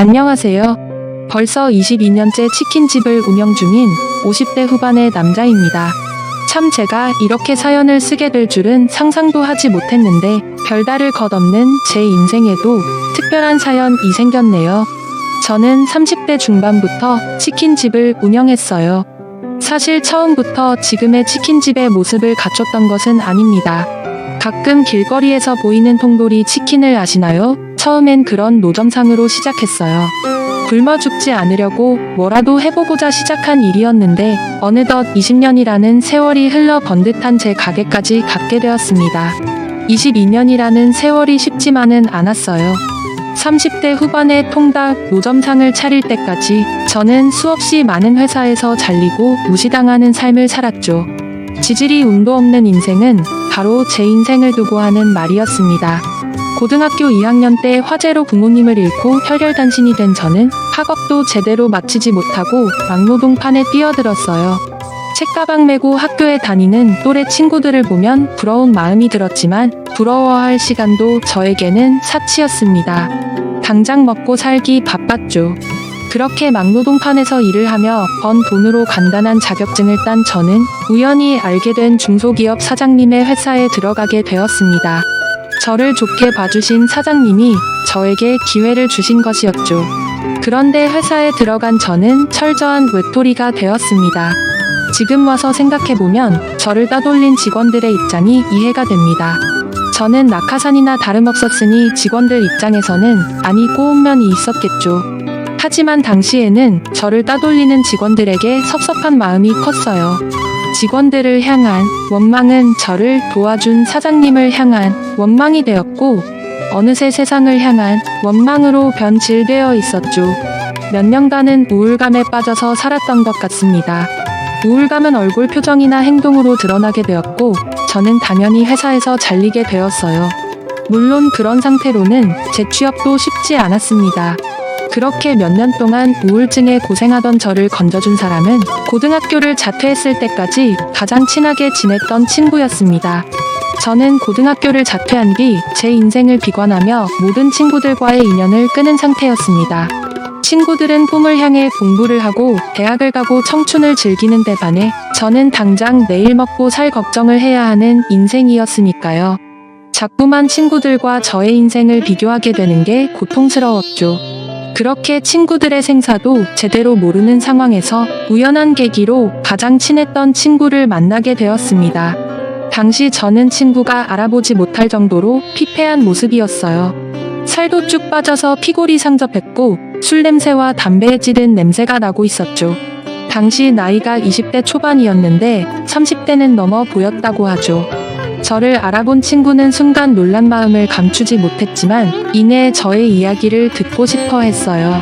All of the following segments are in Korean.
안녕하세요. 벌써 22년째 치킨집을 운영 중인 50대 후반의 남자입니다. 참 제가 이렇게 사연을 쓰게 될 줄은 상상도 하지 못했는데 별다를 것 없는 제 인생에도 특별한 사연이 생겼네요. 저는 30대 중반부터 치킨집을 운영했어요. 사실 처음부터 지금의 치킨집의 모습을 갖췄던 것은 아닙니다. 가끔 길거리에서 보이는 통돌이 치킨을 아시나요? 처음엔 그런 노점상으로 시작했어요. 굶어 죽지 않으려고 뭐라도 해보고자 시작한 일이었는데 어느덧 20년이라는 세월이 흘러 번듯한 제 가게까지 갖게 되었습니다. 22년이라는 세월이 쉽지만은 않았어요. 30대 후반의 통닭 노점상을 차릴 때까지 저는 수없이 많은 회사에서 잘리고 무시당하는 삶을 살았죠. 지질이 운도 없는 인생은 바로 제 인생을 두고 하는 말이었습니다. 고등학교 2학년 때 화재로 부모님을 잃고 혈혈단신이 된 저는 학업도 제대로 마치지 못하고 막노동판에 뛰어들었어요. 책가방 메고 학교에 다니는 또래 친구들을 보면 부러운 마음이 들었지만 부러워할 시간도 저에게는 사치였습니다. 당장 먹고 살기 바빴죠. 그렇게 막노동판에서 일을 하며 번 돈으로 간단한 자격증을 딴 저는 우연히 알게 된 중소기업 사장님의 회사에 들어가게 되었습니다. 저를 좋게 봐주신 사장님이 저에게 기회를 주신 것이었죠. 그런데 회사에 들어간 저는 철저한 외톨이가 되었습니다. 지금 와서 생각해보면 저를 따돌린 직원들의 입장이 이해가 됩니다. 저는 낙하산이나 다름없었으니 직원들 입장에서는 아니 꼬운 면이 있었겠죠. 하지만 당시에는 저를 따돌리는 직원들에게 섭섭한 마음이 컸어요. 직원들을 향한 원망은 저를 도와준 사장님을 향한 원망이 되었고 어느새 세상을 향한 원망으로 변질되어 있었죠. 몇 년간은 우울감에 빠져서 살았던 것 같습니다. 우울감은 얼굴 표정이나 행동으로 드러나게 되었고 저는 당연히 회사에서 잘리게 되었어요. 물론 그런 상태로는 재취업도 쉽지 않았습니다. 그렇게 몇 년 동안 우울증에 고생하던 저를 건져준 사람은 고등학교를 자퇴했을 때까지 가장 친하게 지냈던 친구였습니다. 저는 고등학교를 자퇴한 뒤 제 인생을 비관하며 모든 친구들과의 인연을 끊은 상태였습니다. 친구들은 꿈을 향해 공부를 하고 대학을 가고 청춘을 즐기는 데 반해 저는 당장 내일 먹고 살 걱정을 해야 하는 인생이었으니까요. 자꾸만 친구들과 저의 인생을 비교하게 되는 게 고통스러웠죠. 그렇게 친구들의 생사도 제대로 모르는 상황에서 우연한 계기로 가장 친했던 친구를 만나게 되었습니다. 당시 저는 친구가 알아보지 못할 정도로 피폐한 모습이었어요. 살도 쭉 빠져서 피골이 상접했고 술 냄새와 담배에 찌든 냄새가 나고 있었죠. 당시 나이가 20대 초반이었는데 30대는 넘어 보였다고 하죠. 저를 알아본 친구는 순간 놀란 마음을 감추지 못했지만 이내 저의 이야기를 듣고 싶어 했어요.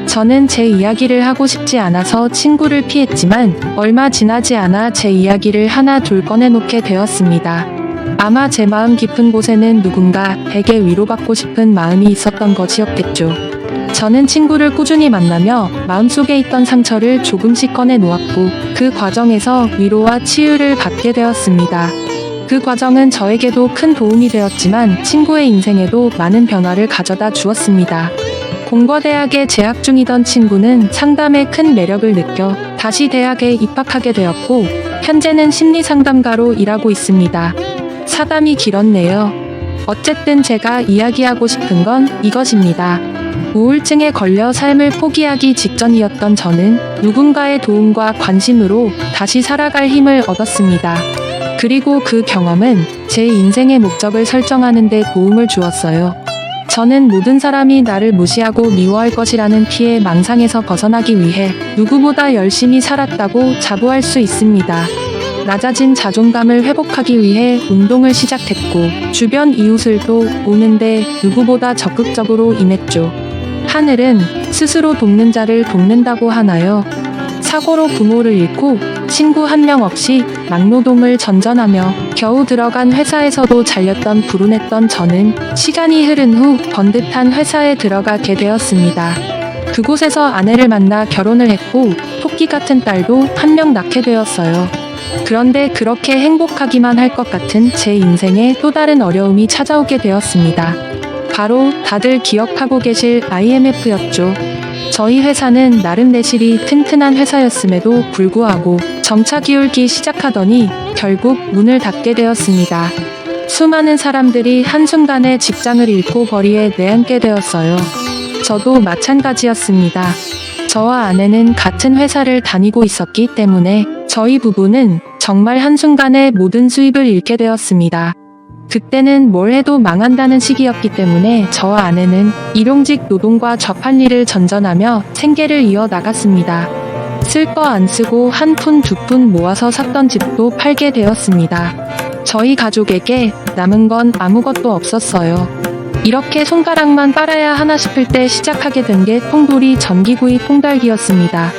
저는 제 이야기를 하고 싶지 않아서 친구를 피했지만 얼마 지나지 않아 제 이야기를 하나 둘 꺼내놓게 되었습니다. 아마 제 마음 깊은 곳에는 누군가에게 위로받고 싶은 마음이 있었던 것이었겠죠. 저는 친구를 꾸준히 만나며 마음속에 있던 상처를 조금씩 꺼내놓았고 그 과정에서 위로와 치유를 받게 되었습니다. 그 과정은 저에게도 큰 도움이 되었지만 친구의 인생에도 많은 변화를 가져다 주었습니다. 공과대학에 재학 중이던 친구는 상담에 큰 매력을 느껴 다시 대학에 입학하게 되었고 현재는 심리상담가로 일하고 있습니다. 사담이 길었네요. 어쨌든 제가 이야기하고 싶은 건 이것입니다. 우울증에 걸려 삶을 포기하기 직전이었던 저는 누군가의 도움과 관심으로 다시 살아갈 힘을 얻었습니다. 그리고 그 경험은 제 인생의 목적을 설정하는 데 도움을 주었어요. 저는 모든 사람이 나를 무시하고 미워할 것이라는 피해 망상에서 벗어나기 위해 누구보다 열심히 살았다고 자부할 수 있습니다. 낮아진 자존감을 회복하기 위해 운동을 시작했고 주변 이웃을도 오는데 누구보다 적극적으로 임했죠. 하늘은 스스로 돕는 자를 돕는다고 하나요? 사고로 부모를 잃고 친구 한 명 없이 막노동을 전전하며 겨우 들어간 회사에서도 잘렸던 불운했던 저는 시간이 흐른 후 번듯한 회사에 들어가게 되었습니다. 그곳에서 아내를 만나 결혼을 했고 토끼 같은 딸도 한 명 낳게 되었어요. 그런데 그렇게 행복하기만 할 것 같은 제 인생에 또 다른 어려움이 찾아오게 되었습니다. 바로 다들 기억하고 계실 IMF였죠. 저희 회사는 나름 내실이 튼튼한 회사였음에도 불구하고 점차 기울기 시작하더니 결국 문을 닫게 되었습니다. 수많은 사람들이 한순간에 직장을 잃고 거리에 내앉게 되었어요. 저도 마찬가지였습니다. 저와 아내는 같은 회사를 다니고 있었기 때문에 저희 부부는 정말 한순간에 모든 수입을 잃게 되었습니다. 그때는 뭘 해도 망한다는 시기였기 때문에 저와 아내는 일용직 노동과 접할 일을 전전하며 생계를 이어나갔습니다. 쓸 거 안 쓰고 한 푼 두 푼 모아서 샀던 집도 팔게 되었습니다. 저희 가족에게 남은 건 아무것도 없었어요. 이렇게 손가락만 빨아야 하나 싶을 때 시작하게 된 게 통돌이 전기구이 콩달기였습니다.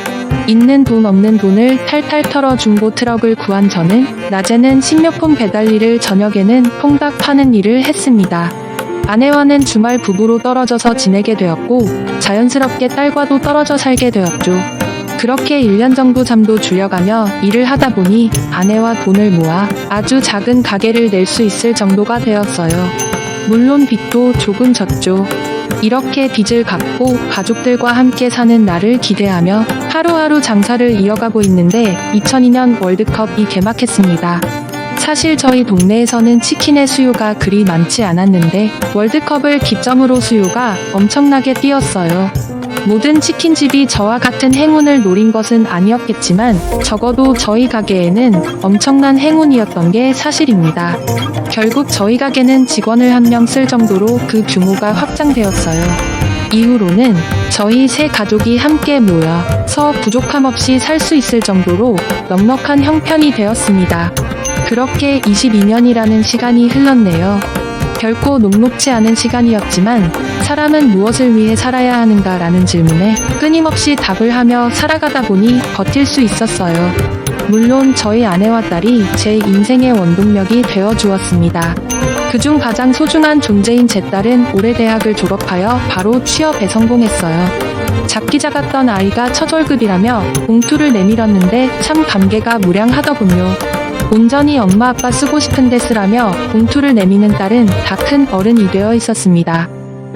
있는 돈 없는 돈을 탈탈 털어 중고 트럭을 구한 저는 낮에는 식료품 배달 일을, 저녁에는 통닭 파는 일을 했습니다. 아내와는 주말 부부로 떨어져서 지내게 되었고 자연스럽게 딸과도 떨어져 살게 되었죠. 그렇게 1년 정도 잠도 줄여가며 일을 하다 보니 아내와 돈을 모아 아주 작은 가게를 낼 수 있을 정도가 되었어요. 물론 빚도 조금 졌죠. 이렇게 빚을 갚고 가족들과 함께 사는 날을 기대하며 하루하루 장사를 이어가고 있는데 2002년 월드컵이 개막했습니다. 사실 저희 동네에서는 치킨의 수요가 그리 많지 않았는데 월드컵을 기점으로 수요가 엄청나게 뛰었어요. 모든 치킨집이 저와 같은 행운을 노린 것은 아니었겠지만 적어도 저희 가게에는 엄청난 행운이었던 게 사실입니다. 결국 저희 가게는 직원을 한 명 쓸 정도로 그 규모가 확장되었어요. 이후로는 저희 세 가족이 함께 모여서 부족함 없이 살 수 있을 정도로 넉넉한 형편이 되었습니다. 그렇게 22년이라는 시간이 흘렀네요. 결코 녹록지 않은 시간이었지만 사람은 무엇을 위해 살아야 하는가라는 질문에 끊임없이 답을 하며 살아가다 보니 버틸 수 있었어요. 물론 저희 아내와 딸이 제 인생의 원동력이 되어 주었습니다. 그중 가장 소중한 존재인 제 딸은 올해 대학을 졸업하여 바로 취업에 성공했어요. 작기 작았던 아이가 첫 월급이라며 봉투를 내밀었는데 참 감개가 무량하더군요. 온전히 엄마 아빠 쓰고 싶은데 쓰라며 봉투를 내미는 딸은 다 큰 어른이 되어 있었습니다.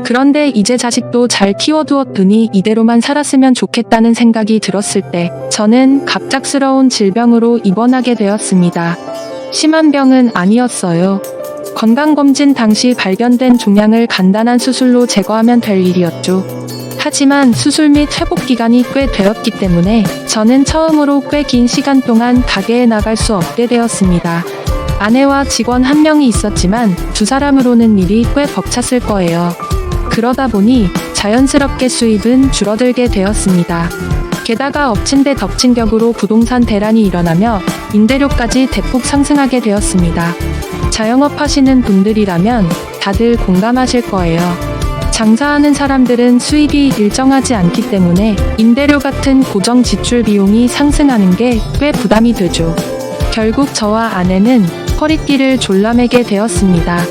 그런데 이제 자식도 잘 키워두었더니 이대로만 살았으면 좋겠다는 생각이 들었을 때 저는 갑작스러운 질병으로 입원하게 되었습니다. 심한 병은 아니었어요. 건강검진 당시 발견된 종양을 간단한 수술로 제거하면 될 일이었죠. 하지만 수술 및 회복 기간이 꽤 되었기 때문에 저는 처음으로 꽤 긴 시간 동안 가게에 나갈 수 없게 되었습니다. 아내와 직원 한 명이 있었지만 두 사람으로는 일이 꽤 벅찼을 거예요. 그러다 보니 자연스럽게 수입은 줄어들게 되었습니다. 게다가 엎친 데 덮친 격으로 부동산 대란이 일어나며 임대료까지 대폭 상승하게 되었습니다. 자영업 하시는 분들이라면 다들 공감하실 거예요. 장사하는 사람들은 수입이 일정하지 않기 때문에 임대료 같은 고정 지출 비용이 상승하는 게 꽤 부담이 되죠. 결국 저와 아내는 허리띠를 졸라매게 되었습니다.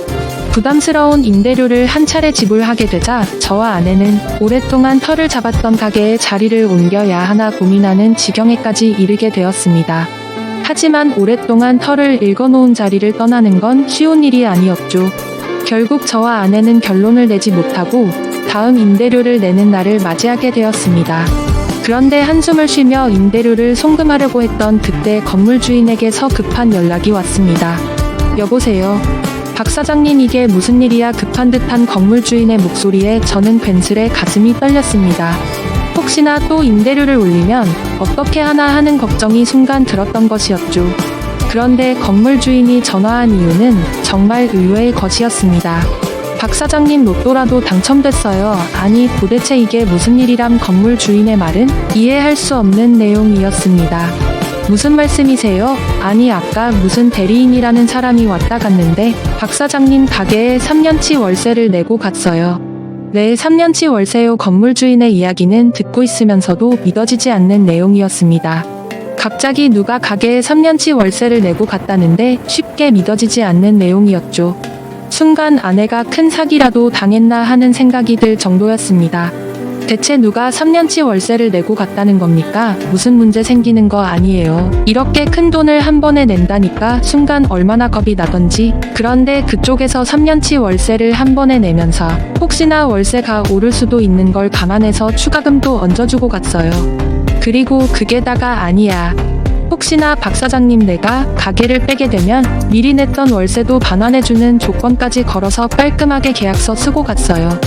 부담스러운 임대료를 한 차례 지불하게 되자 저와 아내는 오랫동안 터를 잡았던 가게에 자리를 옮겨야 하나 고민하는 지경에까지 이르게 되었습니다. 하지만 오랫동안 터를 읽어놓은 자리를 떠나는 건 쉬운 일이 아니었죠. 결국 저와 아내는 결론을 내지 못하고 다음 임대료를 내는 날을 맞이하게 되었습니다. 그런데 한숨을 쉬며 임대료를 송금하려고 했던 그때 건물 주인에게서 급한 연락이 왔습니다. 여보세요. 박 사장님, 이게 무슨 일이야? 급한 듯한 건물 주인의 목소리에 저는 괜스레 가슴이 떨렸습니다. 혹시나 또 임대료를 올리면 어떻게 하나 하는 걱정이 순간 들었던 것이었죠. 그런데 건물 주인이 전화한 이유는 정말 의외의 것이었습니다. 박 사장님, 로또라도 당첨됐어요. 아니, 도대체 이게 무슨 일이람? 건물 주인의 말은 이해할 수 없는 내용이었습니다. 무슨 말씀이세요? 아니, 아까 무슨 대리인이라는 사람이 왔다 갔는데 박 사장님 가게에 3년치 월세를 내고 갔어요. 네, 3년치 월세요. 건물 주인의 이야기는 듣고 있으면서도 믿어지지 않는 내용이었습니다. 갑자기 누가 가게에 3년치 월세를 내고 갔다는데 쉽게 믿어지지 않는 내용이었죠. 순간 아내가 큰 사기라도 당했나 하는 생각이 들 정도였습니다. 대체 누가 3년치 월세를 내고 갔다는 겁니까? 무슨 문제 생기는 거 아니에요. 이렇게 큰 돈을 한 번에 낸다니까 순간 얼마나 겁이 나던지. 그런데 그쪽에서 3년치 월세를 한 번에 내면서 혹시나 월세가 오를 수도 있는 걸 감안해서 추가금도 얹어주고 갔어요. 그리고 그게 다가 아니야. 혹시나 박 사장님 내가 가게를 빼게 되면 미리 냈던 월세도 반환해주는 조건까지 걸어서 깔끔하게 계약서 쓰고 갔어요.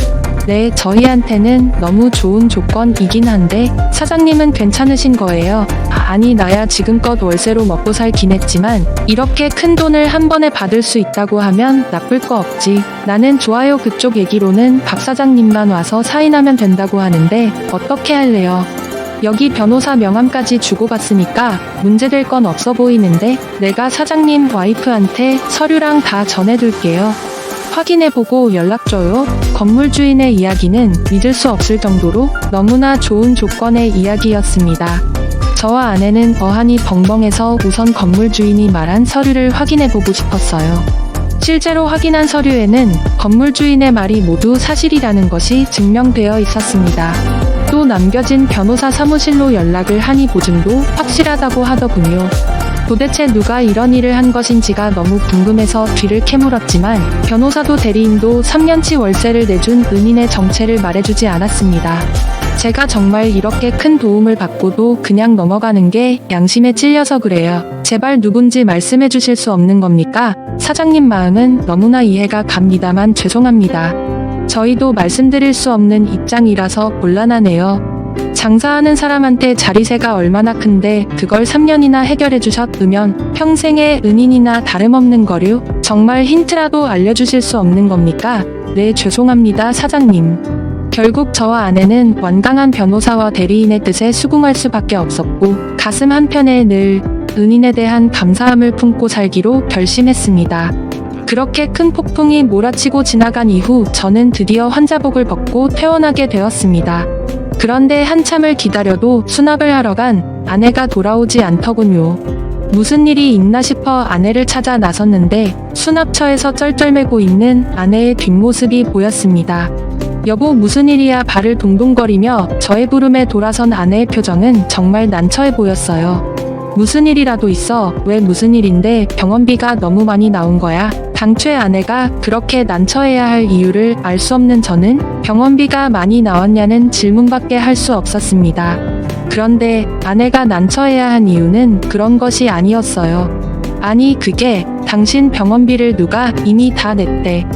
네, 저희한테는 너무 좋은 조건이긴 한데 사장님은 괜찮으신 거예요? 아니 나야 지금껏 월세로 먹고 살긴 했지만 이렇게 큰 돈을 한 번에 받을 수 있다고 하면 나쁠 거 없지. 나는 좋아요. 그쪽 얘기로는 박 사장님만 와서 사인하면 된다고 하는데 어떻게 할래요? 여기 변호사 명함까지 주고받으니까 문제될 건 없어 보이는데 내가 사장님 와이프한테 서류랑 다 전해둘게요. 확인해보고 연락줘요. 건물 주인의 이야기는 믿을 수 없을 정도로 너무나 좋은 조건의 이야기였습니다. 저와 아내는 어안이 벙벙해서 우선 건물 주인이 말한 서류를 확인해보고 싶었어요. 실제로 확인한 서류에는 건물 주인의 말이 모두 사실이라는 것이 증명되어 있었습니다. 또 남겨진 변호사 사무실로 연락을 하니 보증도 확실하다고 하더군요. 도대체 누가 이런 일을 한 것인지가 너무 궁금해서 뒤를 캐물었지만 변호사도 대리인도 3년치 월세를 내준 은인의 정체를 말해주지 않았습니다. 제가 정말 이렇게 큰 도움을 받고도 그냥 넘어가는 게 양심에 찔려서 그래요. 제발 누군지 말씀해 주실 수 없는 겁니까? 사장님 마음은 너무나 이해가 갑니다만 죄송합니다. 저희도 말씀드릴 수 없는 입장이라서 곤란하네요. 장사하는 사람한테 자리세가 얼마나 큰데 그걸 3년이나 해결해 주셨으면 평생의 은인이나 다름없는 거류? 정말 힌트라도 알려주실 수 없는 겁니까? 네, 죄송합니다, 사장님. 결국 저와 아내는 완강한 변호사와 대리인의 뜻에 수긍할 수밖에 없었고 가슴 한편에 늘 은인에 대한 감사함을 품고 살기로 결심했습니다. 그렇게 큰 폭풍이 몰아치고 지나간 이후 저는 드디어 환자복을 벗고 퇴원하게 되었습니다. 그런데 한참을 기다려도 수납을 하러 간 아내가 돌아오지 않더군요. 무슨 일이 있나 싶어 아내를 찾아 나섰는데 수납처에서 쩔쩔매고 있는 아내의 뒷모습이 보였습니다. 여보 무슨 일이야? 발을 동동거리며 저의 부름에 돌아선 아내의 표정은 정말 난처해 보였어요. 무슨 일이라도 있어? 왜 무슨 일인데? 병원비가 너무 많이 나온 거야? 당최 아내가 그렇게 난처해야 할 이유를 알 수 없는 저는 병원비가 많이 나왔냐는 질문밖에 할 수 없었습니다. 그런데 아내가 난처해야 한 이유는 그런 것이 아니었어요. 아니 그게 당신 병원비를 누가 이미 다 냈대.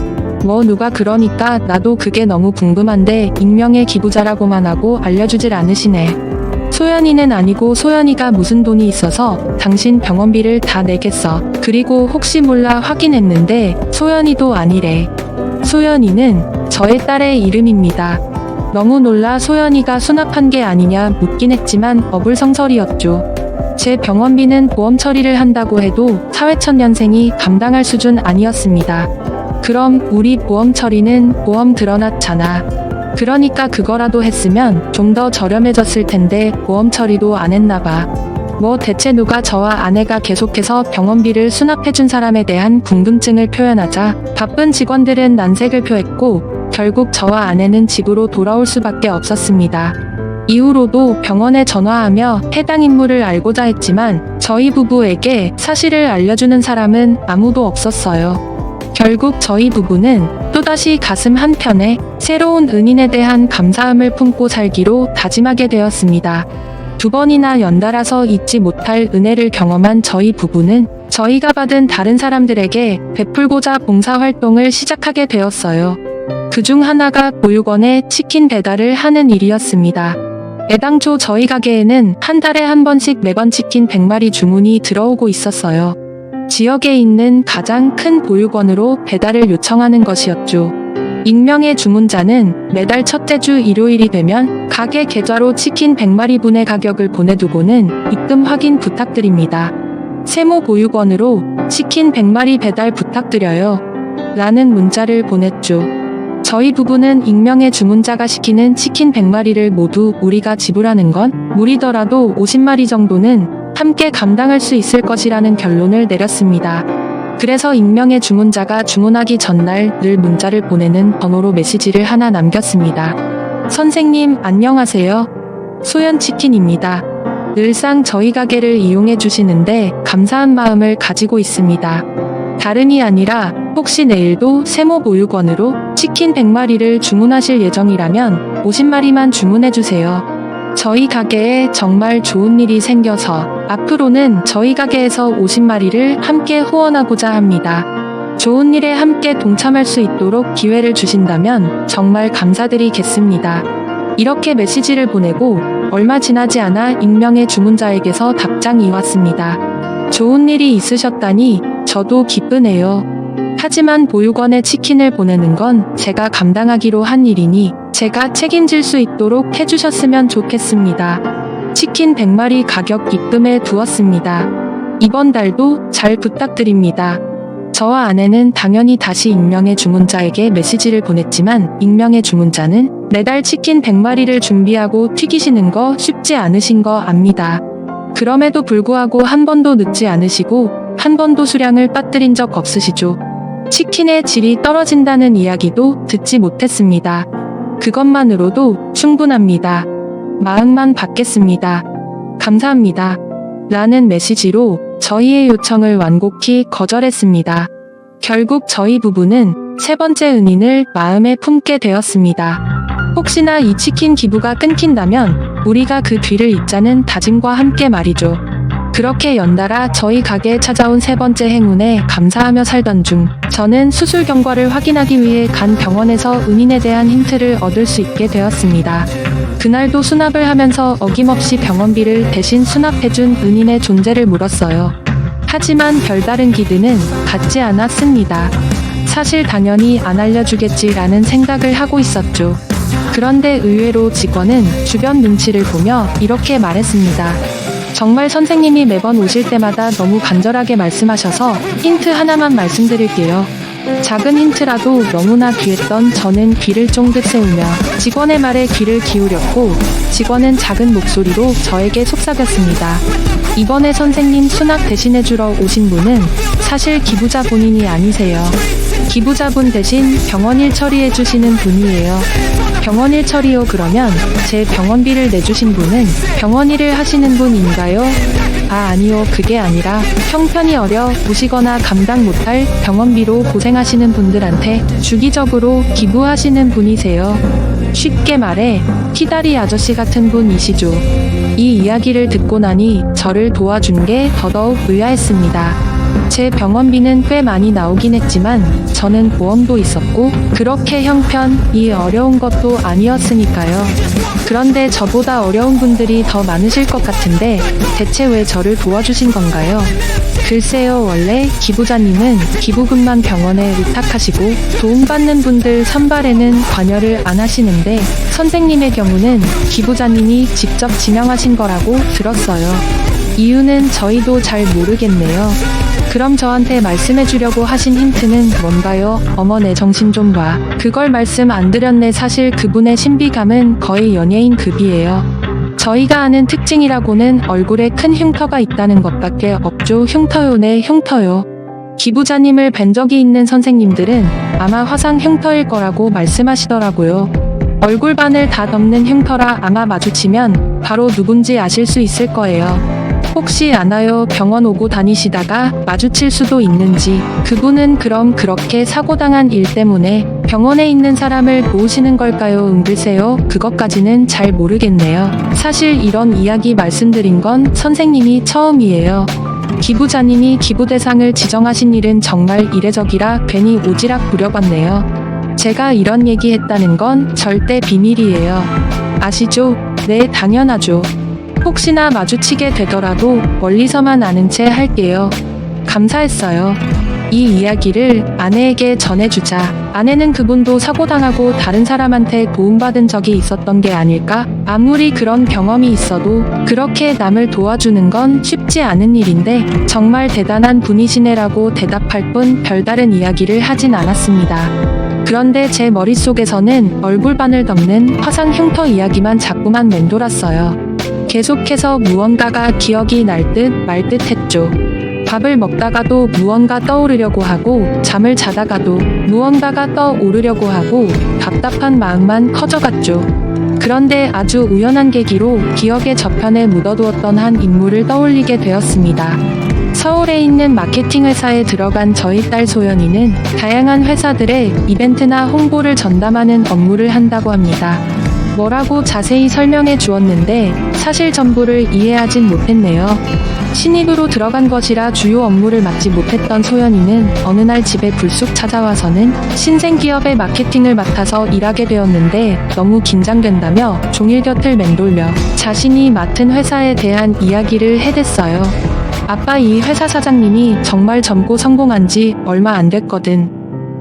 뭐 누가 그러니까 나도 그게 너무 궁금한데 익명의 기부자라고만 하고 알려주질 않으시네. 소연이는 아니고 소연이가 무슨 돈이 있어서 당신 병원비를 다 내겠어. 그리고 혹시 몰라 확인했는데 소연이도 아니래. 소연이는 저의 딸의 이름입니다. 너무 놀라 소연이가 수납한 게 아니냐 묻긴 했지만 어불성설이었죠. 제 병원비는 보험 처리를 한다고 해도 사회천년생이 감당할 수준 아니었습니다. 그럼 우리 보험 처리는 보험 드러났잖아. 그러니까 그거라도 했으면 좀 더 저렴해졌을 텐데 보험 처리도 안 했나 봐. 뭐 대체 누가 저와 아내가 계속해서 병원비를 수납해준 사람에 대한 궁금증을 표현하자 바쁜 직원들은 난색을 표했고 결국 저와 아내는 집으로 돌아올 수밖에 없었습니다. 이후로도 병원에 전화하며 해당 인물을 알고자 했지만 저희 부부에게 사실을 알려주는 사람은 아무도 없었어요. 결국 저희 부부는 또다시 가슴 한편에 새로운 은인에 대한 감사함을 품고 살기로 다짐하게 되었습니다. 2번이나 연달아서 잊지 못할 은혜를 경험한 저희 부부는 저희가 받은 다른 사람들에게 베풀고자 봉사활동을 시작하게 되었어요. 그중 하나가 보육원에 치킨 배달을 하는 일이었습니다. 애당초 저희 가게에는 한 달에 한 번씩 매번 치킨 100마리 주문이 들어오고 있었어요. 지역에 있는 가장 큰 보육원으로 배달을 요청하는 것이었죠. 익명의 주문자는 매달 첫째 주 일요일이 되면 가게 계좌로 치킨 100마리 분의 가격을 보내두고는 입금 확인 부탁드립니다. 세모 보육원으로 치킨 100마리 배달 부탁드려요. 라는 문자를 보냈죠. 저희 부부는 익명의 주문자가 시키는 치킨 100마리를 모두 우리가 지불하는 건 무리더라도 50마리 정도는 함께 감당할 수 있을 것이라는 결론을 내렸습니다. 그래서 익명의 주문자가 주문하기 전날 늘 문자를 보내는 번호로 메시지를 하나 남겼습니다. 선생님, 안녕하세요. 소연치킨입니다. 늘상 저희 가게를 이용해 주시는데 감사한 마음을 가지고 있습니다. 다름이 아니라 혹시 내일도 세모보육원으로 치킨 100마리를 주문하실 예정이라면 50마리만 주문해 주세요. 저희 가게에 정말 좋은 일이 생겨서 앞으로는 저희 가게에서 50마리를 함께 후원하고자 합니다. 좋은 일에 함께 동참할 수 있도록 기회를 주신다면 정말 감사드리겠습니다. 이렇게 메시지를 보내고 얼마 지나지 않아 익명의 주문자에게서 답장이 왔습니다. 좋은 일이 있으셨다니 저도 기쁘네요. 하지만 보육원에 치킨을 보내는 건 제가 감당하기로 한 일이니 제가 책임질 수 있도록 해주셨으면 좋겠습니다. 치킨 100마리 가격 입금해 두었습니다. 이번 달도 잘 부탁드립니다. 저와 아내는 당연히 다시 익명의 주문자에게 메시지를 보냈지만 익명의 주문자는 매달 치킨 100마리를 준비하고 튀기시는 거 쉽지 않으신 거 압니다. 그럼에도 불구하고 한 번도 늦지 않으시고 한 번도 수량을 빠뜨린 적 없으시죠. 치킨의 질이 떨어진다는 이야기도 듣지 못했습니다. 그것만으로도 충분합니다. 마음만 받겠습니다. 감사합니다. 라는 메시지로 저희의 요청을 완곡히 거절했습니다. 결국 저희 부부는 세 번째 은인을 마음에 품게 되었습니다. 혹시나 이 치킨 기부가 끊긴다면 우리가 그 뒤를 잇자는 다짐과 함께 말이죠. 그렇게 연달아 저희 가게에 찾아온 세 번째 행운에 감사하며 살던 중 저는 수술 경과를 확인하기 위해 간 병원에서 은인에 대한 힌트를 얻을 수 있게 되었습니다. 그날도 수납을 하면서 어김없이 병원비를 대신 수납해준 은인의 존재를 물었어요. 하지만 별다른 기대는 갖지 않았습니다. 사실 당연히 안 알려주겠지라는 생각을 하고 있었죠. 그런데 의외로 직원은 주변 눈치를 보며 이렇게 말했습니다. 정말 선생님이 매번 오실 때마다 너무 간절하게 말씀하셔서 힌트 하나만 말씀드릴게요. 작은 힌트라도 너무나 귀했던 저는 귀를 쫑긋 세우며 직원의 말에 귀를 기울였고 직원은 작은 목소리로 저에게 속삭였습니다. 이번에 선생님 수납 대신해주러 오신 분은 사실 기부자 본인이 아니세요. 기부자분 대신 병원 일 처리해주시는 분이에요. 병원 일 처리요? 그러면 제 병원비를 내주신 분은 병원 일을 하시는 분인가요? 아니요. 그게 아니라 형편이 어려 오시거나 감당 못할 병원비로 고생하시는 분들한테 주기적으로 기부하시는 분이세요. 쉽게 말해 키다리 아저씨 같은 분이시죠. 이 이야기를 듣고 나니 저를 도와준 게 더더욱 의아했습니다. 제 병원비는 꽤 많이 나오긴 했지만 저는 보험도 있었고 그렇게 형편이 어려운 것도 아니었으니까요. 그런데 저보다 어려운 분들이 더 많으실 것 같은데 대체 왜 저를 도와주신 건가요? 글쎄요, 원래 기부자님은 기부금만 병원에 의탁하시고 도움받는 분들 선발에는 관여를 안 하시는데 선생님의 경우는 기부자님이 직접 지명하신 거라고 들었어요. 이유는 저희도 잘 모르겠네요. 그럼 저한테 말씀해 주려고 하신 힌트는 뭔가요? 어머, 내 정신 좀 봐. 그걸 말씀 안 드렸네. 사실 그분의 신비감은 거의 연예인 급이에요. 저희가 아는 특징이라고는 얼굴에 큰 흉터가 있다는 것밖에 없죠. 흉터요? 네, 흉터요. 기부자님을 뵌 적이 있는 선생님들은 아마 화상 흉터일 거라고 말씀하시더라고요. 얼굴 반을 다 덮는 흉터라 아마 마주치면 바로 누군지 아실 수 있을 거예요. 혹시 아나요? 병원 오고 다니시다가 마주칠 수도 있는지. 그분은 그럼 그렇게 사고당한 일 때문에 병원에 있는 사람을 도우시는 걸까요? 글쎄요, 그것까지는 잘 모르겠네요. 사실 이런 이야기 말씀드린 건 선생님이 처음이에요. 기부자님이 기부 대상을 지정하신 일은 정말 이례적이라 괜히 오지랖 부려봤네요. 제가 이런 얘기 했다는 건 절대 비밀이에요. 아시죠? 네, 당연하죠. 혹시나 마주치게 되더라도 멀리서만 아는 채 할게요. 감사했어요. 이 이야기를 아내에게 전해주자 아내는 그분도 사고당하고 다른 사람한테 도움받은 적이 있었던 게 아닐까? 아무리 그런 경험이 있어도 그렇게 남을 도와주는 건 쉽지 않은 일인데 정말 대단한 분이시네라고 대답할 뿐 별다른 이야기를 하진 않았습니다. 그런데 제 머릿속에서는 얼굴 반을 덮는 화상 흉터 이야기만 자꾸만 맴돌았어요. 계속해서 무언가가 기억이 날 듯 말 듯 했죠. 밥을 먹다가도 무언가 떠오르려고 하고 잠을 자다가도 무언가가 떠오르려고 하고 답답한 마음만 커져갔죠. 그런데 아주 우연한 계기로 기억의 저편에 묻어두었던 한 인물을 떠올리게 되었습니다. 서울에 있는 마케팅 회사에 들어간 저희 딸 소연이는 다양한 회사들의 이벤트나 홍보를 전담하는 업무를 한다고 합니다. 뭐라고 자세히 설명해 주었는데 사실 전부를 이해하진 못했네요. 신입으로 들어간 것이라 주요 업무를 맡지 못했던 소연이는 어느 날 집에 불쑥 찾아와서는 신생 기업의 마케팅을 맡아서 일하게 되었는데 너무 긴장된다며 종일 곁을 맴돌며 자신이 맡은 회사에 대한 이야기를 해댔어요. 아빠, 이 회사 사장님이 정말 젊고 성공한 지 얼마 안 됐거든.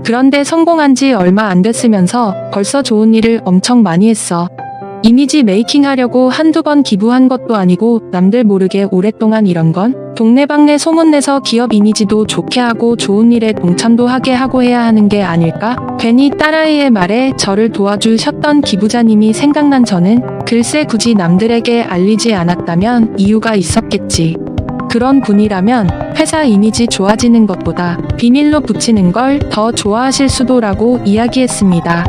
그런데 성공한 지 얼마 안 됐으면서 벌써 좋은 일을 엄청 많이 했어. 이미지 메이킹 하려고 한두 번 기부한 것도 아니고 남들 모르게 오랫동안 이런 건 동네방네 소문내서 기업 이미지도 좋게 하고 좋은 일에 동참도 하게 하고 해야 하는 게 아닐까? 괜히 딸아이의 말에 저를 도와주셨던 기부자님이 생각난 저는 글쎄 굳이 남들에게 알리지 않았다면 이유가 있었겠지. 그런 분이라면 회사 이미지 좋아지는 것보다 비밀로 붙이는 걸 더 좋아하실 수도라고 이야기했습니다.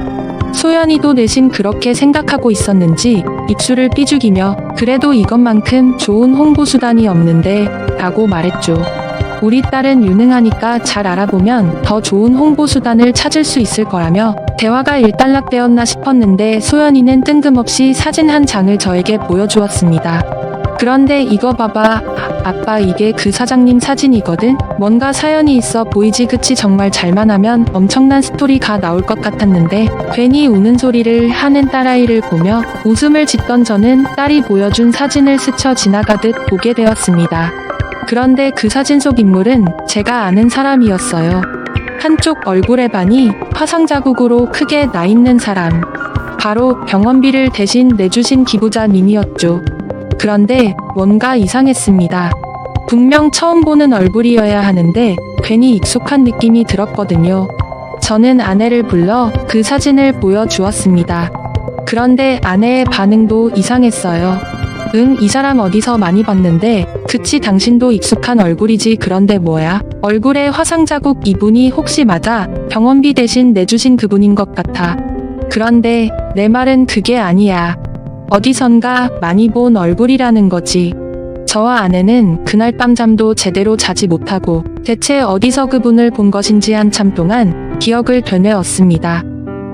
소연이도 내심 그렇게 생각하고 있었는지 입술을 삐죽이며 그래도 이것만큼 좋은 홍보수단이 없는데 라고 말했죠. 우리 딸은 유능하니까 잘 알아보면 더 좋은 홍보수단을 찾을 수 있을 거라며 대화가 일단락되었나 싶었는데 소연이는 뜬금없이 사진 한 장을 저에게 보여주었습니다. 그런데 이거 봐봐. 아빠, 이게 그 사장님 사진이거든? 뭔가 사연이 있어 보이지, 그치? 정말 잘만 하면 엄청난 스토리가 나올 것 같았는데 괜히 우는 소리를 하는 딸아이를 보며 웃음을 짓던 저는 딸이 보여준 사진을 스쳐 지나가듯 보게 되었습니다. 그런데 그 사진 속 인물은 제가 아는 사람이었어요. 한쪽 얼굴의 반이 화상 자국으로 크게 나 있는 사람. 바로 병원비를 대신 내주신 기부자님이었죠. 그런데 뭔가 이상했습니다. 분명 처음 보는 얼굴이어야 하는데 괜히 익숙한 느낌이 들었거든요. 저는 아내를 불러 그 사진을 보여주었습니다. 그런데 아내의 반응도 이상했어요. 응, 이 사람 어디서 많이 봤는데. 그치, 당신도 익숙한 얼굴이지. 그런데 뭐야? 얼굴에 화상 자국, 이분이 혹시 맞아? 병원비 대신 내주신 그분인 것 같아. 그런데 내 말은 그게 아니야. 어디선가 많이 본 얼굴이라는 거지. 저와 아내는 그날 밤 잠도 제대로 자지 못하고 대체 어디서 그분을 본 것인지 한참 동안 기억을 되뇌었습니다.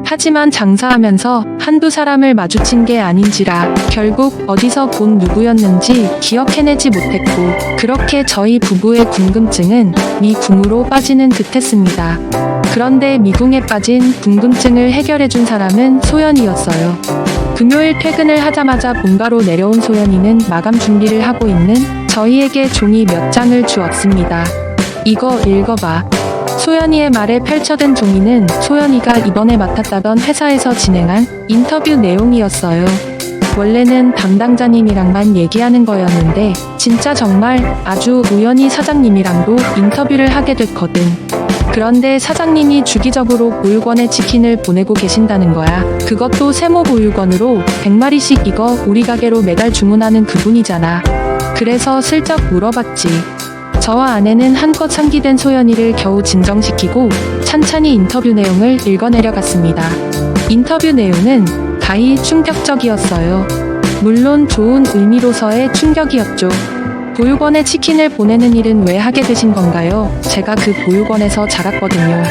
하지만 장사하면서 한두 사람을 마주친 게 아닌지라 결국 어디서 본 누구였는지 기억해내지 못했고 그렇게 저희 부부의 궁금증은 미궁으로 빠지는 듯했습니다. 그런데 미궁에 빠진 궁금증을 해결해준 사람은 소연이었어요. 금요일 퇴근을 하자마자 본가로 내려온 소연이는 마감 준비를 하고 있는 저희에게 종이 몇 장을 주었습니다. 이거 읽어봐. 소연이의 말에 펼쳐든 종이는 소연이가 이번에 맡았다던 회사에서 진행한 인터뷰 내용이었어요. 원래는 담당자님이랑만 얘기하는 거였는데 진짜 정말 아주 우연히 사장님이랑도 인터뷰를 하게 됐거든. 그런데 사장님이 주기적으로 보육원에 치킨을 보내고 계신다는 거야. 그것도 세모 보육원으로 100마리씩. 이거 우리 가게로 매달 주문하는 그분이잖아. 그래서 슬쩍 물어봤지. 저와 아내는 한껏 상기된 소연이를 겨우 진정시키고 찬찬히 인터뷰 내용을 읽어내려갔습니다. 인터뷰 내용은 가히 충격적이었어요. 물론 좋은 의미로서의 충격이었죠. 보육원에 치킨을 보내는 일은 왜 하게 되신 건가요? 제가 그 보육원에서 자랐거든요.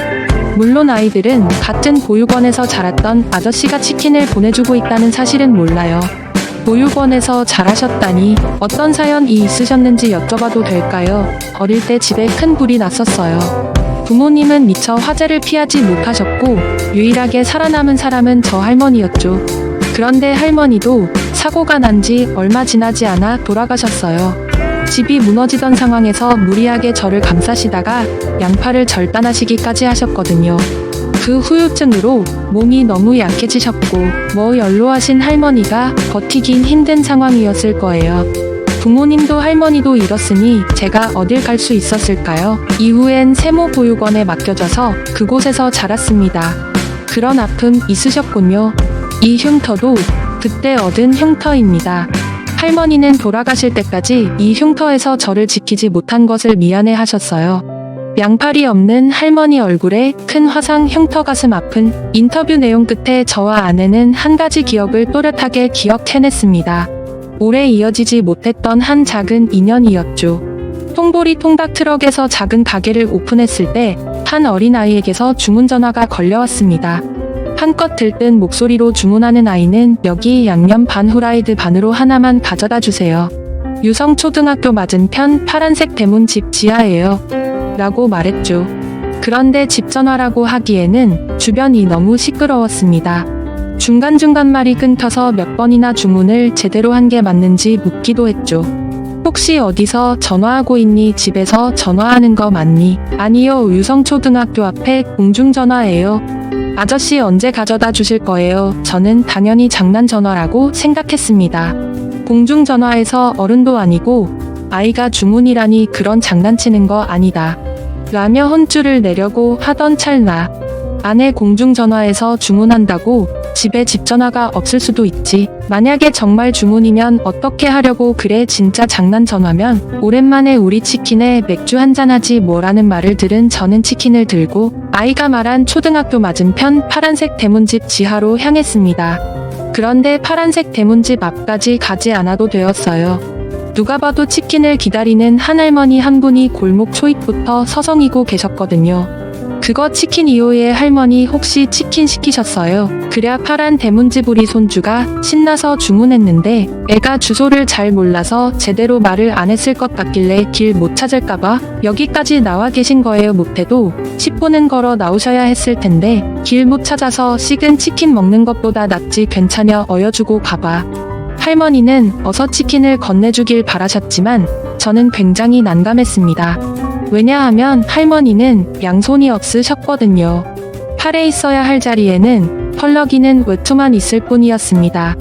물론 아이들은 같은 보육원에서 자랐던 아저씨가 치킨을 보내주고 있다는 사실은 몰라요. 보육원에서 자라셨다니 어떤 사연이 있으셨는지 여쭤봐도 될까요? 어릴 때 집에 큰 불이 났었어요. 부모님은 미처 화재를 피하지 못하셨고 유일하게 살아남은 사람은 저 할머니였죠. 그런데 할머니도 사고가 난 지 얼마 지나지 않아 돌아가셨어요. 집이 무너지던 상황에서 무리하게 저를 감싸시다가 양팔을 절단하시기까지 하셨거든요. 그 후유증으로 몸이 너무 약해지셨고 연로하신 할머니가 버티긴 힘든 상황이었을 거예요. 부모님도 할머니도 잃었으니 제가 어딜 갈 수 있었을까요? 이후엔 세모 보육원에 맡겨져서 그곳에서 자랐습니다. 그런 아픔 있으셨군요. 이 흉터도 그때 얻은 흉터입니다. 할머니는 돌아가실 때까지 이 흉터에서 저를 지키지 못한 것을 미안해 하셨어요. 양팔이 없는 할머니 얼굴에 큰 화상, 흉터, 가슴 아픈. 인터뷰 내용 끝에 저와 아내는 한 가지 기억을 또렷하게 기억해냈습니다. 오래 이어지지 못했던 한 작은 인연이었죠. 통보리 통닭 트럭에서 작은 가게를 오픈했을 때 한 어린아이에게서 주문 전화가 걸려왔습니다. 한껏 들뜬 목소리로 주문하는 아이는 여기 양념 반 후라이드 반으로 하나만 가져다 주세요. 유성초등학교 맞은편 파란색 대문 집 지하예요. 라고 말했죠. 그런데 집 전화라고 하기에는 주변이 너무 시끄러웠습니다. 중간중간 말이 끊겨서 몇 번이나 주문을 제대로 한 게 맞는지 묻기도 했죠. 혹시 어디서 전화하고 있니? 집에서 전화하는 거 맞니? 아니요, 유성초등학교 앞에 공중전화예요. 아저씨 언제 가져다 주실 거예요? 저는 당연히 장난 전화라고 생각했습니다. 공중전화에서 어른도 아니고 아이가 주문이라니 그런 장난치는 거 아니다. 라며 혼쭐을 내려고 하던 찰나 아내 공중전화에서 주문한다고 집에 집전화가 없을 수도 있지. 만약에 정말 주문이면 어떻게 하려고 그래? 진짜 장난 전화면 오랜만에 우리 치킨에 맥주 한잔 하지 뭐라는 말을 들은 저는 치킨을 들고 아이가 말한 초등학교 맞은편 파란색 대문집 지하로 향했습니다. 그런데 파란색 대문집 앞까지 가지 않아도 되었어요. 누가 봐도 치킨을 기다리는 한 할머니 한 분이 골목 초입부터 서성이고 계셨거든요. 그거 치킨 2호의 할머니 혹시 치킨 시키셨어요? 그랴 파란 대문집 우리 손주가 신나서 주문했는데 애가 주소를 잘 몰라서 제대로 말을 안 했을 것 같길래 길 못 찾을까봐 여기까지 나와 계신 거예요. 못해도 10분은 걸어 나오셔야 했을 텐데 길 못 찾아서 식은 치킨 먹는 것보다 낫지. 괜찮여 어여주고 가봐. 할머니는 어서 치킨을 건네주길 바라셨지만 저는 굉장히 난감했습니다. 왜냐하면 할머니는 양손이 없으셨거든요. 팔에 있어야 할 자리에는 펄럭이는 외투만 있을 뿐이었습니다.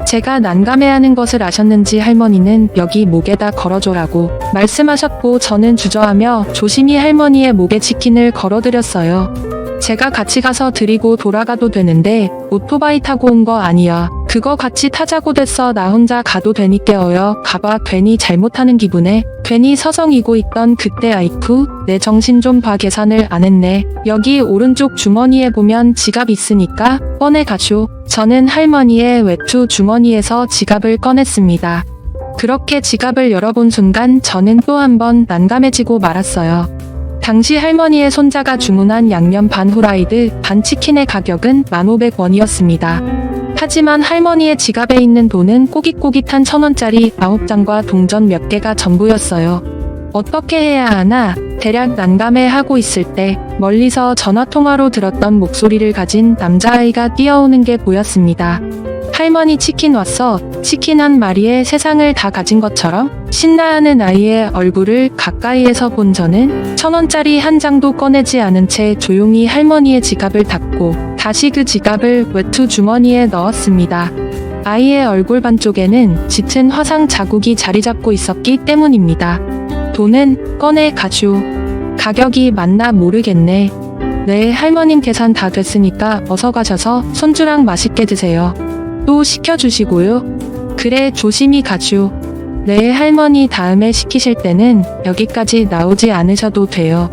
제가 난감해하는 것을 아셨는지 할머니는 여기 목에다 걸어줘라고 말씀하셨고 저는 주저하며 조심히 할머니의 목에 치킨을 걸어드렸어요. 제가 같이 가서 드리고 돌아가도 되는데 오토바이 타고 온 거 아니야. 그거 같이 타자고 됐어. 나 혼자 가도 되니까 어여 가봐. 괜히 잘못하는 기분에 괜히 서성이고 있던 그때 아이쿠 내 정신 좀 봐. 계산을 안 했네. 여기 오른쪽 주머니에 보면 지갑 있으니까 꺼내 가쇼. 저는 할머니의 외투 주머니에서 지갑을 꺼냈습니다. 그렇게 지갑을 열어본 순간 저는 또 한 번 난감해지고 말았어요. 당시 할머니의 손자가 주문한 양념 반 후라이드 반 치킨의 가격은 1,500원이었습니다. 하지만 할머니의 지갑에 있는 돈은 꼬깃꼬깃한 1,000원짜리 9장과 동전 몇 개가 전부였어요. 어떻게 해야 하나 대략 난감해하고 있을 때 멀리서 전화통화로 들었던 목소리를 가진 남자아이가 뛰어오는 게 보였습니다. 할머니 치킨 왔어. 치킨 한 마리에 세상을 다 가진 것처럼 신나하는 아이의 얼굴을 가까이에서 본 저는 1,000원짜리 한 장도 꺼내지 않은 채 조용히 할머니의 지갑을 닫고 다시 그 지갑을 외투 주머니에 넣었습니다. 아이의 얼굴 반쪽에는 짙은 화상 자국이 자리 잡고 있었기 때문입니다. 돈은 꺼내 가슈. 가격이 맞나 모르겠네. 네, 할머님 계산 다 됐으니까 어서 가셔서 손주랑 맛있게 드세요. 또 시켜주시고요. 그래, 조심히 가슈. 네, 할머니 다음에 시키실 때는 여기까지 나오지 않으셔도 돼요.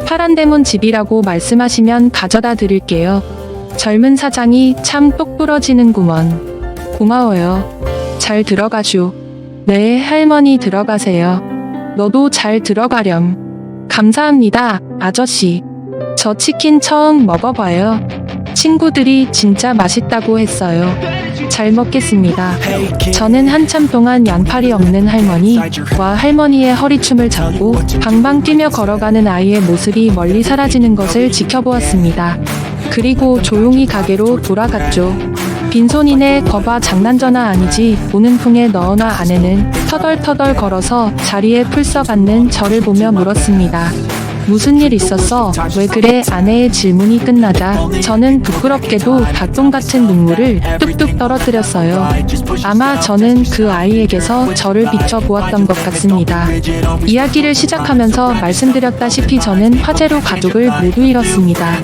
파란 대문 집이라고 말씀하시면 가져다 드릴게요. 젊은 사장이 참 똑부러지는구먼. 고마워요. 잘 들어가슈. 네, 할머니 들어가세요. 너도 잘 들어가렴. 감사합니다, 아저씨. 저 치킨 처음 먹어봐요. 친구들이 진짜 맛있다고 했어요. 잘 먹겠습니다. 저는 한참 동안 양팔이 없는 할머니와 할머니의 허리춤을 잡고 방방 뛰며 걸어가는 아이의 모습이 멀리 사라지는 것을 지켜보았습니다. 그리고 조용히 가게로 돌아갔죠. 빈손이네. 거봐, 장난전화 아니지. 오는 통에 넣어놔. 아내는 터덜터덜 걸어서 자리에 풀썩 앉는 저를 보며 물었습니다. 무슨 일 있었어? 왜 그래? 아내의 질문이 끝나자 저는 부끄럽게도 닭똥 같은 눈물을 뚝뚝 떨어뜨렸어요. 아마 저는 그 아이에게서 저를 비춰보았던 것 같습니다. 이야기를 시작하면서 말씀드렸다시피 저는 화재로 가족을 모두 잃었습니다.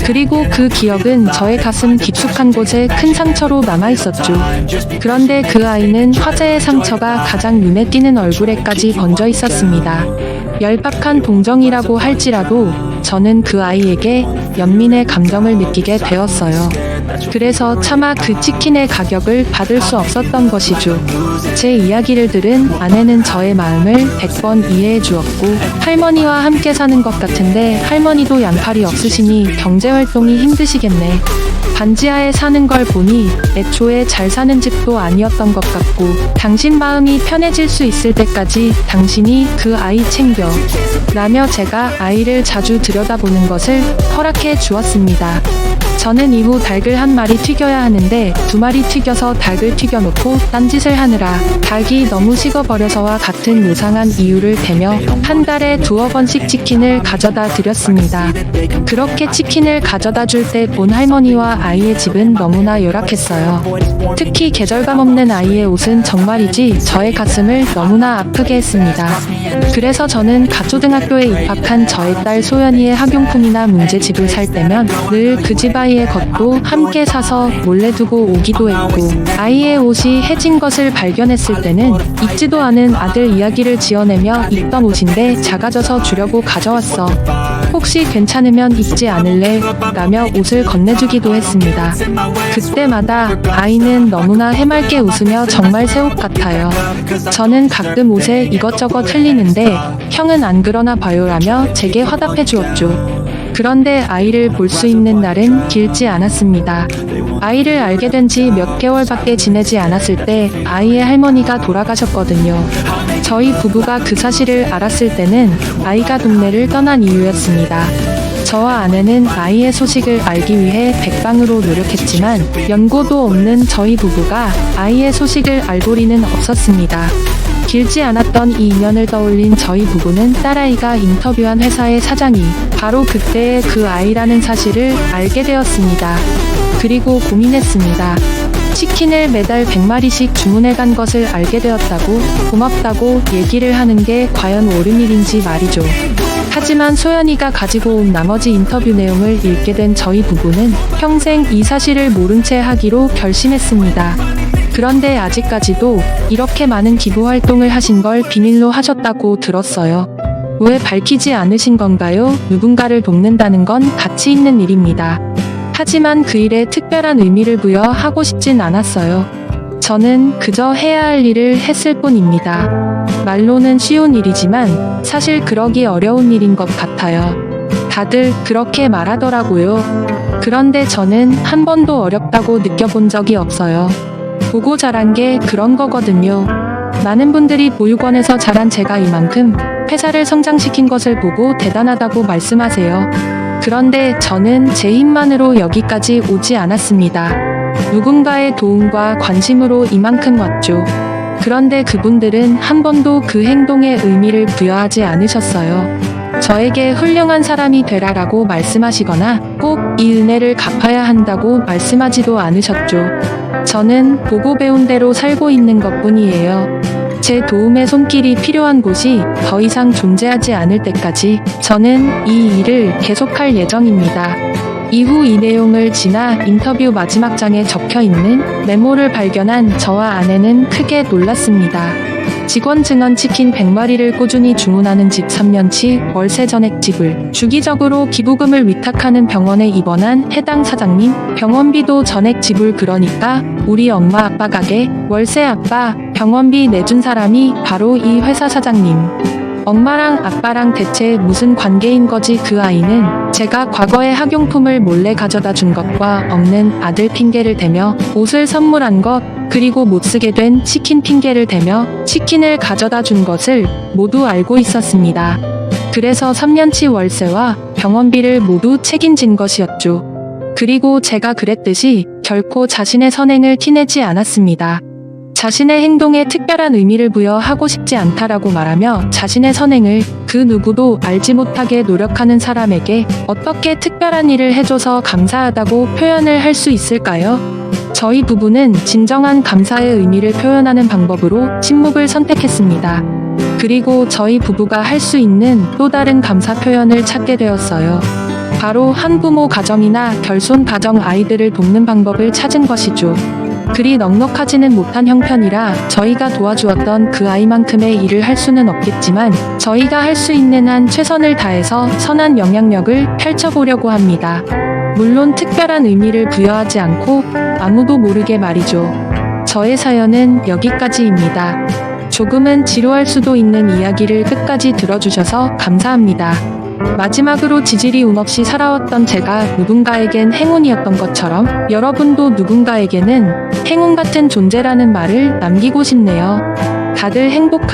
그리고 그 기억은 저의 가슴 깊숙한 곳에 큰 상처로 남아있었죠. 그런데 그 아이는 화재의 상처가 가장 눈에 띄는 얼굴에까지 번져 있었습니다. 열박한 동정이라고 할지라도 저는 그 아이에게 연민의 감정을 느끼게 되었어요. 그래서 차마 그 치킨의 가격을 받을 수 없었던 것이죠. 제 이야기를 들은 아내는 저의 마음을 100번 이해해 주었고, 할머니와 함께 사는 것 같은데 할머니도 양팔이 없으시니 경제활동이 힘드시겠네. 반지하에 사는 걸 보니 애초에 잘 사는 집도 아니었던 것 같고, 당신 마음이 편해질 수 있을 때까지 당신이 그 아이 챙겨 라며 제가 아이를 자주 들여다보는 것을 허락해 주었습니다. 저는 이후 닭을 한 마리 튀겨야 하는데 2마리 튀겨서 닭을 튀겨놓고 딴짓을 하느라 닭이 너무 식어버려서와 같은 요상한 이유를 대며 한 달에 2-억 원씩 치킨을 가져다 드렸습니다. 그렇게 치킨을 가져다 줄 때 본 할머니와 아이의 집은 너무나 열악했어요. 특히 계절감 없는 아이의 옷은 정말이지 저의 가슴을 너무나 아프게 했습니다. 그래서 저는 가초등학교에 입학한 저의 딸 소연이의 학용품이나 문제집을 살 때면 늘 그 집 아이의 것도 함께 사서 몰래 두고 오기도 했고, 아이의 옷이 해진 것을 발견했을 때는 입지도 않은 아들 이야기를 지어내며 입던 옷인데 작아져서 주려고 가져왔어. 혹시 괜찮으면 입지 않을래? 라며 옷을 건네주기도 했습니다. 그때마다 아이는 너무나 해맑게 웃으며 정말 새 옷 같아요. 저는 가끔 옷에 이것저것 흘리는데 형은 안 그러나 봐요라며 제게 화답해 주었죠. 그런데 아이를 볼 수 있는 날은 길지 않았습니다. 아이를 알게 된 지 몇 개월밖에 지내지 않았을 때 아이의 할머니가 돌아가셨거든요. 저희 부부가 그 사실을 알았을 때는 아이가 동네를 떠난 이유였습니다. 저와 아내는 아이의 소식을 알기 위해 백방으로 노력했지만 연고도 없는 저희 부부가 아이의 소식을 알 도리는 없었습니다. 길지 않았던 이 인연을 떠올린 저희 부부는 딸아이가 인터뷰한 회사의 사장이 바로 그때의 그 아이라는 사실을 알게 되었습니다. 그리고 고민했습니다. 치킨을 매달 100마리씩 주문해간 것을 알게 되었다고, 고맙다고 얘기를 하는 게 과연 옳은 일인지 말이죠. 하지만 소연이가 가지고 온 나머지 인터뷰 내용을 읽게 된 저희 부부는 평생 이 사실을 모른 채 하기로 결심했습니다. 그런데 아직까지도 이렇게 많은 기부 활동을 하신 걸 비밀로 하셨다고 들었어요. 왜 밝히지 않으신 건가요? 누군가를 돕는다는 건 가치 있는 일입니다. 하지만 그 일에 특별한 의미를 부여하고 싶진 않았어요. 저는 그저 해야 할 일을 했을 뿐입니다. 말로는 쉬운 일이지만 사실 그러기 어려운 일인 것 같아요. 다들 그렇게 말하더라고요. 그런데 저는 한 번도 어렵다고 느껴본 적이 없어요. 보고 자란 게 그런 거거든요. 많은 분들이 보육원에서 자란 제가 이만큼 회사를 성장시킨 것을 보고 대단하다고 말씀하세요. 그런데 저는 제 힘만으로 여기까지 오지 않았습니다. 누군가의 도움과 관심으로 이만큼 왔죠. 그런데 그분들은 한 번도 그 행동에 의미를 부여하지 않으셨어요. 저에게 훌륭한 사람이 되라라고 말씀하시거나 꼭 이 은혜를 갚아야 한다고 말씀하지도 않으셨죠. 저는 보고 배운 대로 살고 있는 것뿐이에요. 제 도움의 손길이 필요한 곳이 더 이상 존재하지 않을 때까지 저는 이 일을 계속할 예정입니다. 이후 이 내용을 지나 인터뷰 마지막 장에 적혀있는 메모를 발견한 저와 아내는 크게 놀랐습니다. 직원 증언 치킨 100마리를 꾸준히 주문하는 집 3년치 월세 전액 지불, 주기적으로 기부금을 위탁하는 병원에 입원한 해당 사장님, 병원비도 전액 지불. 그러니까 우리 엄마 아빠 가게 월세 아빠 병원비 내준 사람이 바로 이 회사 사장님. 엄마랑 아빠랑 대체 무슨 관계인 거지? 그 아이는 제가 과거에 학용품을 몰래 가져다 준 것과 없는 아들 핑계를 대며 옷을 선물한 것, 그리고 못 쓰게 된 치킨 핑계를 대며 치킨을 가져다 준 것을 모두 알고 있었습니다. 그래서 3년치 월세와 병원비를 모두 책임진 것이었죠. 그리고 제가 그랬듯이 결코 자신의 선행을 티내지 않았습니다. 자신의 행동에 특별한 의미를 부여하고 싶지 않다라고 말하며 자신의 선행을 그 누구도 알지 못하게 노력하는 사람에게 어떻게 특별한 일을 해줘서 감사하다고 표현을 할 수 있을까요? 저희 부부는 진정한 감사의 의미를 표현하는 방법으로 침묵을 선택했습니다. 그리고 저희 부부가 할 수 있는 또 다른 감사 표현을 찾게 되었어요. 바로 한부모 가정이나 결손 가정 아이들을 돕는 방법을 찾은 것이죠. 그리 넉넉하지는 못한 형편이라 저희가 도와주었던 그 아이만큼의 일을 할 수는 없겠지만 저희가 할 수 있는 한 최선을 다해서 선한 영향력을 펼쳐보려고 합니다. 물론 특별한 의미를 부여하지 않고 아무도 모르게 말이죠. 저의 사연은 여기까지입니다. 조금은 지루할 수도 있는 이야기를 끝까지 들어주셔서 감사합니다. 마지막으로 지질이 운없이 살아왔던 제가 누군가에겐 행운이었던 것처럼 여러분도 누군가에게는 행운 같은 존재라는 말을 남기고 싶네요. 다들 행복한